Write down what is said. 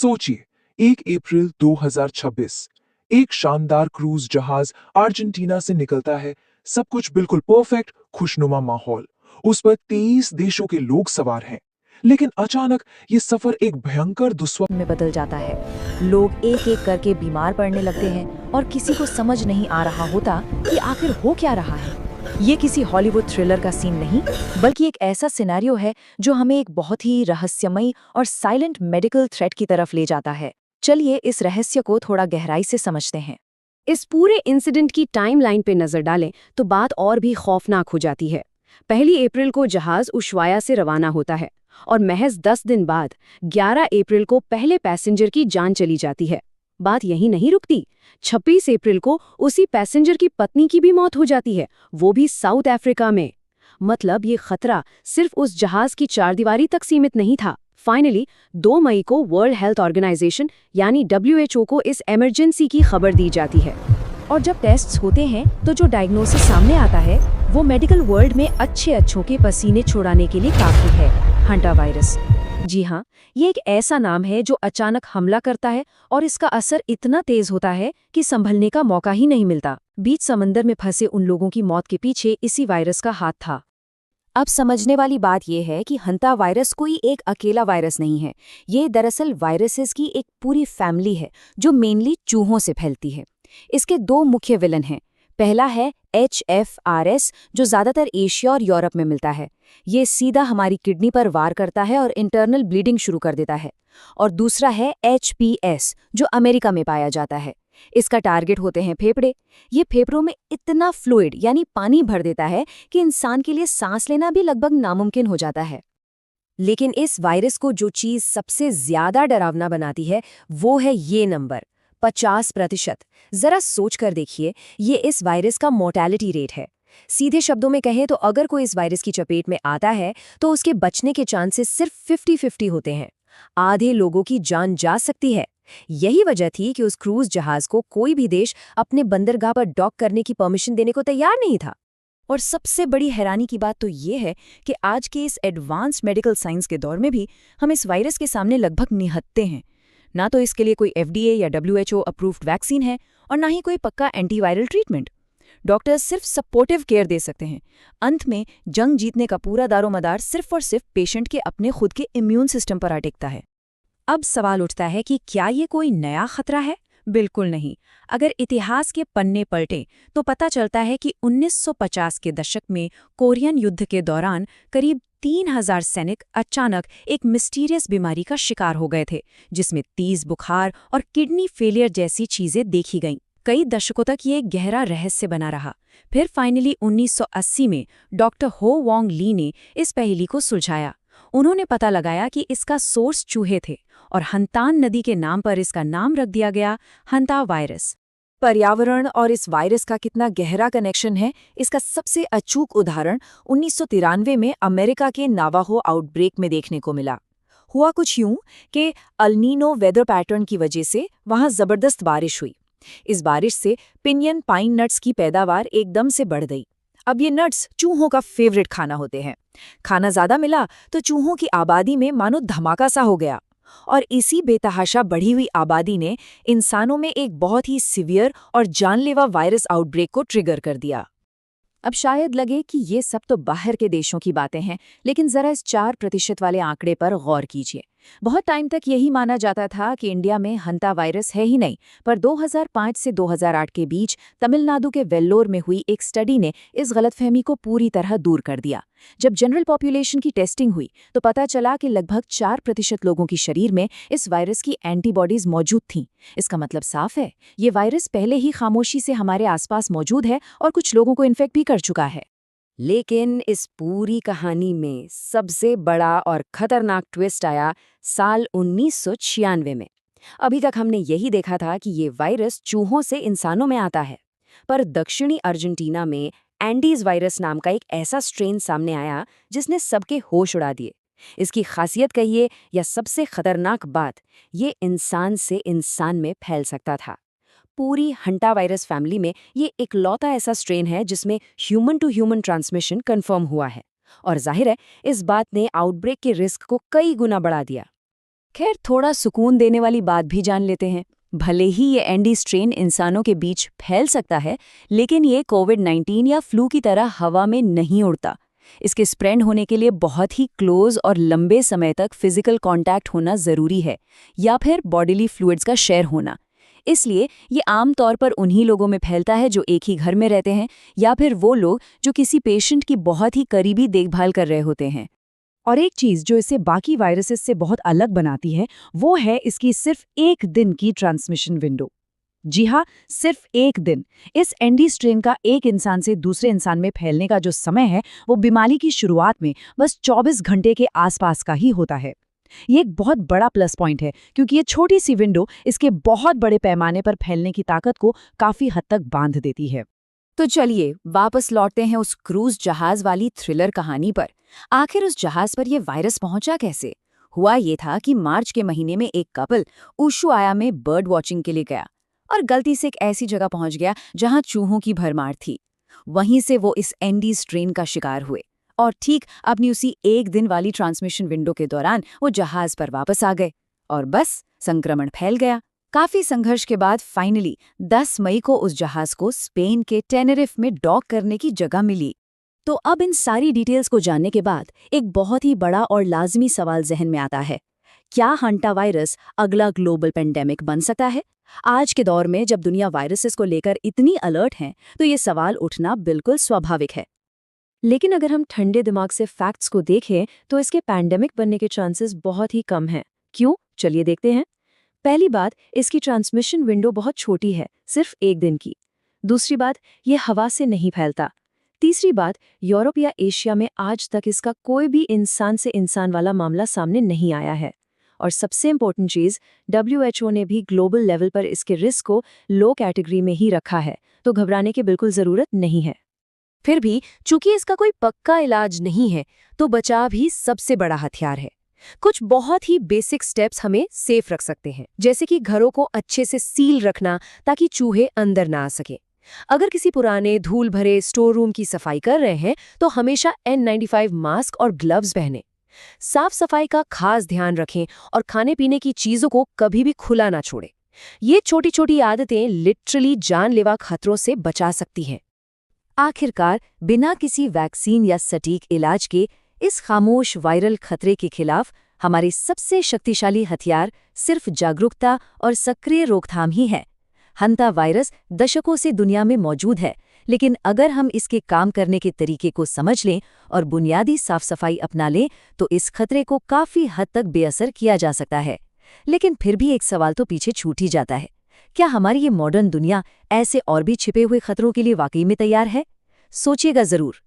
सोचिए, 1 अप्रैल 2026, एक शानदार क्रूज जहाज अर्जेंटीना से निकलता है। सब कुछ बिल्कुल परफेक्ट, खुशनुमा माहौल। उस पर 23 देशों के लोग सवार हैं। लेकिन अचानक ये सफर एक भयंकर दुस्वप्न में बदल जाता है। लोग एक एक करके बीमार पड़ने लगते हैं और किसी को समझ नहीं आ रहा होता कि आखिर हो क्या रहा है। ये किसी हॉलीवुड थ्रिलर का सीन नहीं, बल्कि एक ऐसा सिनेरियो है जो हमें एक बहुत ही रहस्यमयी और साइलेंट मेडिकल थ्रेट की तरफ ले जाता है। चलिए इस रहस्य को थोड़ा गहराई से समझते हैं। इस पूरे इंसिडेंट की टाइमलाइन पे नजर डालें तो बात और भी खौफनाक हो जाती है। 1 अप्रैल को जहाज उशवाया से रवाना होता है और महज 10 दिन बाद 11 अप्रैल को पहले पैसेंजर की जान चली जाती है। बात यहीं नहीं रुकती। 26 अप्रैल को उसी पैसेंजर की पत्नी की भी मौत हो जाती है, वो भी साउथ अफ्रीका में। मतलब ये खतरा सिर्फ उस जहाज की चारदीवारी तक सीमित नहीं था। फाइनली 2 मई को वर्ल्ड हेल्थ ऑर्गेनाइजेशन यानी WHO को इस इमरजेंसी की खबर दी जाती है। और जब टेस्ट्स होते हैं तो जो डायग्नोसिस सामने आता है वो मेडिकल वर्ल्ड में अच्छों के पसीने छुड़ाने के लिए काफी है, हंटा वायरस। जी हाँ, ये एक ऐसा नाम है जो अचानक हमला करता है और इसका असर इतना तेज होता है कि संभलने का मौका ही नहीं मिलता। बीच समंदर में फंसे उन लोगों की मौत के पीछे इसी वायरस का हाथ था। अब समझने वाली बात यह है कि हंता वायरस कोई एक अकेला वायरस नहीं है। ये दरअसल वायरसेस की एक पूरी फैमिली है जो मेनली चूहों से फैलती है। इसके 2 मुख्य विलन हैं। पहला है HFRS, जो ज़्यादातर एशिया और यूरोप में मिलता है। ये सीधा हमारी किडनी पर वार करता है और इंटरनल ब्लीडिंग शुरू कर देता है। और दूसरा है HPS, जो अमेरिका में पाया जाता है। इसका टारगेट होते हैं फेफड़े। ये फेफड़ों में इतना फ्लूइड यानी पानी भर देता है कि इंसान के लिए सांस लेना भी लगभग नामुमकिन हो जाता है। लेकिन इस वायरस को जो चीज़ सबसे ज़्यादा डरावना बनाती है वो है ये नंबर, 50%। ज़रा सोच कर देखिए, ये इस वायरस का मोर्टेलिटी रेट है। सीधे शब्दों में कहें तो अगर कोई इस वायरस की चपेट में आता है तो उसके बचने के चांसेस सिर्फ 50-50 होते हैं। आधे लोगों की जान जा सकती है। यही वजह थी कि उस क्रूज जहाज को कोई भी देश अपने बंदरगाह पर डॉक करने की परमिशन देने को तैयार नहीं था। और सबसे बड़ी हैरानी की बात तो ये है कि आज के इस एडवांस्ड मेडिकल साइंस के दौर में भी हम इस वायरस के सामने लगभग निहत्ते हैं। ना तो इसके लिए कोई FDA या WHO अप्रूव्ड वैक्सीन है और ना ही कोई पक्का एंटीवायरल ट्रीटमेंट। डॉक्टर्स सिर्फ सपोर्टिव केयर दे सकते हैं। अंत में जंग जीतने का पूरा दारोमदार सिर्फ और सिर्फ पेशेंट के अपने खुद के इम्यून सिस्टम पर अटकता है। अब सवाल उठता है कि क्या ये कोई नया खतरा है? बिल्कुल नहीं। अगर इतिहास के पन्ने पलटें तो पता चलता है कि 1950 के दशक में कोरियन युद्ध के दौरान करीब 3000 सैनिक अचानक एक मिस्टीरियस बीमारी का शिकार हो गए थे, जिसमें तेज बुखार और किडनी फेलियर जैसी चीजें देखी गईं। कई दशकों तक ये एक गहरा रहस्य बना रहा। फिर फाइनली 1980 में डॉक्टर हो वोंग ली ने इस पहेली को सुलझाया। उन्होंने पता लगाया कि इसका सोर्स चूहे थे और हंतान नदी के नाम पर इसका नाम रख दिया गया, हंता वायरस। पर्यावरण और इस वायरस का कितना गहरा कनेक्शन है, इसका सबसे अचूक उदाहरण 1993 में अमेरिका के नावाहो आउटब्रेक में देखने को मिला। हुआ कुछ यूं कि अल्नीनो वेदर पैटर्न की वजह से वहां जबरदस्त बारिश हुई। इस बारिश से पिनियन पाइन नट्स की पैदावार एकदम से बढ़ गई। अब ये नट्स चूहों का फेवरेट खाना होते हैं। खाना ज्यादा मिला तो चूहों की आबादी में मानो धमाका सा हो गया। और इसी बेतहाशा बढ़ी हुई आबादी ने इंसानों में एक बहुत ही सीवियर और जानलेवा वायरस आउटब्रेक को ट्रिगर कर दिया। अब शायद लगे कि ये सब तो बाहर के देशों की बातें हैं, लेकिन जरा इस 4% वाले आंकड़े पर गौर कीजिए। बहुत टाइम तक यही माना जाता था कि इंडिया में हंता वायरस है ही नहीं, पर 2005 से 2008 के बीच तमिलनाडु के वेल्लोर में हुई एक स्टडी ने इस गलतफहमी को पूरी तरह दूर कर दिया। जब जनरल पॉपुलेशन की टेस्टिंग हुई तो पता चला कि लगभग 4% लोगों के शरीर में इस वायरस की एंटीबॉडीज मौजूद थीं। इसका मतलब साफ है, ये वायरस पहले ही खामोशी से हमारे आसपास मौजूद है और कुछ लोगों को इन्फेक्ट भी कर चुका है। लेकिन इस पूरी कहानी में सबसे बड़ा और खतरनाक ट्विस्ट आया साल 1996 में। अभी तक हमने यही देखा था कि ये वायरस चूहों से इंसानों में आता है, पर दक्षिणी अर्जेंटीना में एंडीज वायरस नाम का एक ऐसा स्ट्रेन सामने आया जिसने सबके होश उड़ा दिए। इसकी खासियत कहिए या सबसे खतरनाक बात, ये इंसान से इंसान में फैल सकता था। पूरी हंटा वायरस फैमिली में ये इकलौता ऐसा स्ट्रेन है जिसमें human to human transmission confirm हुआ है। और जाहिर है, इस बात ने आउटब्रेक के रिस्क को कई गुना बढ़ा दिया। खैर, थोड़ा सुकून देने वाली बात भी जान लेते हैं। भले ही ये एंडी स्ट्रेन इंसानों के बीच फैल सकता है, लेकिन ये कोविड-19 या फ्लू की तरह हवा में नहीं उड़ता। इसके स्प्रेड होने के लिए बहुत ही क्लोज और लंबे समय तक फिजिकल कांटेक्ट होना जरूरी है, या फिर बॉडीली फ्लूइड्स का शेयर होना। इसलिए ये आम तौर पर उन्हीं लोगों में फैलता है जो एक ही घर में रहते हैं, या फिर वो लोग जो किसी पेशेंट की बहुत ही करीबी देखभाल कर रहे होते हैं। और एक चीज जो इसे बाकी वायरसेस से बहुत अलग बनाती है, वो है इसकी सिर्फ 1 दिन की ट्रांसमिशन विंडो। जी हाँ, सिर्फ 1 दिन। इस एंडी स्ट्रेन का एक इंसान से दूसरे इंसान में फैलने का जो समय है, वो बीमारी की शुरुआत में बस 24 घंटे के आसपास का ही होता है। ये एक बहुत बड़ा प्लस पॉइंट है, क्योंकि ये छोटी सी विंडो इसके बहुत बड़े पैमाने पर फैलने की ताकत को काफी हद तक बांध देती है। तो चलिए वापस लौटते हैं उस क्रूज जहाज वाली थ्रिलर कहानी पर। आखिर उस जहाज पर यह वायरस पहुंचा कैसे? हुआ ये था कि मार्च के महीने में एक कपल उशुआया में बर्ड वॉचिंग के लिए गया और गलती से एक ऐसी जगह पहुंच गया जहां चूहों की भरमार थी। वहीं से वो इस एंडी स्ट्रेन का शिकार हुए और ठीक अपनी उसी 1 दिन वाली ट्रांसमिशन विंडो के दौरान वो जहाज पर वापस आ गए और बस संक्रमण फैल गया। काफी संघर्ष के बाद फाइनली 10 मई को उस जहाज को स्पेन के टेनेरिफ में डॉक करने की जगह मिली। तो अब इन सारी डिटेल्स को जानने के बाद एक बहुत ही बड़ा और लाजमी सवाल जहन में आता है, क्या हंटा वायरस अगला ग्लोबल पेंडेमिक बन सकता है? आज के दौर में जब दुनिया वायरसेस को लेकर इतनी अलर्ट है, तो ये सवाल उठना बिल्कुल स्वाभाविक है। लेकिन अगर हम ठंडे दिमाग से फैक्ट्स को देखें तो इसके पैंडेमिक बनने के चांसेस बहुत ही कम हैं। क्यों? चलिए देखते हैं। पहली बात, इसकी ट्रांसमिशन विंडो बहुत छोटी है, सिर्फ 1 दिन की। दूसरी बात, ये हवा से नहीं फैलता। तीसरी बात, यूरोप या एशिया में आज तक इसका कोई भी इंसान से इंसान वाला मामला सामने नहीं आया है। और सबसे इम्पोर्टेंट चीज़, WHO ने भी ग्लोबल लेवल पर इसके रिस्क को लो कैटेगरी में ही रखा है, तो घबराने की बिल्कुल ज़रूरत नहीं है। फिर भी चूंकि इसका कोई पक्का इलाज नहीं है, तो बचाव ही सबसे बड़ा हथियार है। कुछ बहुत ही बेसिक स्टेप्स हमें सेफ रख सकते हैं, जैसे कि घरों को अच्छे से सील रखना ताकि चूहे अंदर ना आ सके। अगर किसी पुराने धूल भरे स्टोर रूम की सफाई कर रहे हैं तो हमेशा N95 मास्क और ग्लव्स पहनें। साफ सफाई का खास ध्यान रखें और खाने पीने की चीजों को कभी भी खुला ना छोड़ें। ये छोटी छोटी आदतें लिटरली जानलेवा खतरों से बचा सकती हैं। आखिरकार, बिना किसी वैक्सीन या सटीक इलाज के इस खामोश वायरल खतरे के खिलाफ हमारी सबसे शक्तिशाली हथियार सिर्फ जागरूकता और सक्रिय रोकथाम ही है। हंता वायरस दशकों से दुनिया में मौजूद है, लेकिन अगर हम इसके काम करने के तरीके को समझ लें और बुनियादी साफ सफाई अपना लें तो इस खतरे को काफी हद तक बेअसर किया जा सकता है। लेकिन फिर भी एक सवाल तो पीछे छूट ही जाता है, क्या हमारी ये मॉडर्न दुनिया ऐसे और भी छिपे हुए खतरों के लिए वाकई में तैयार है? सोचिएगा जरूर।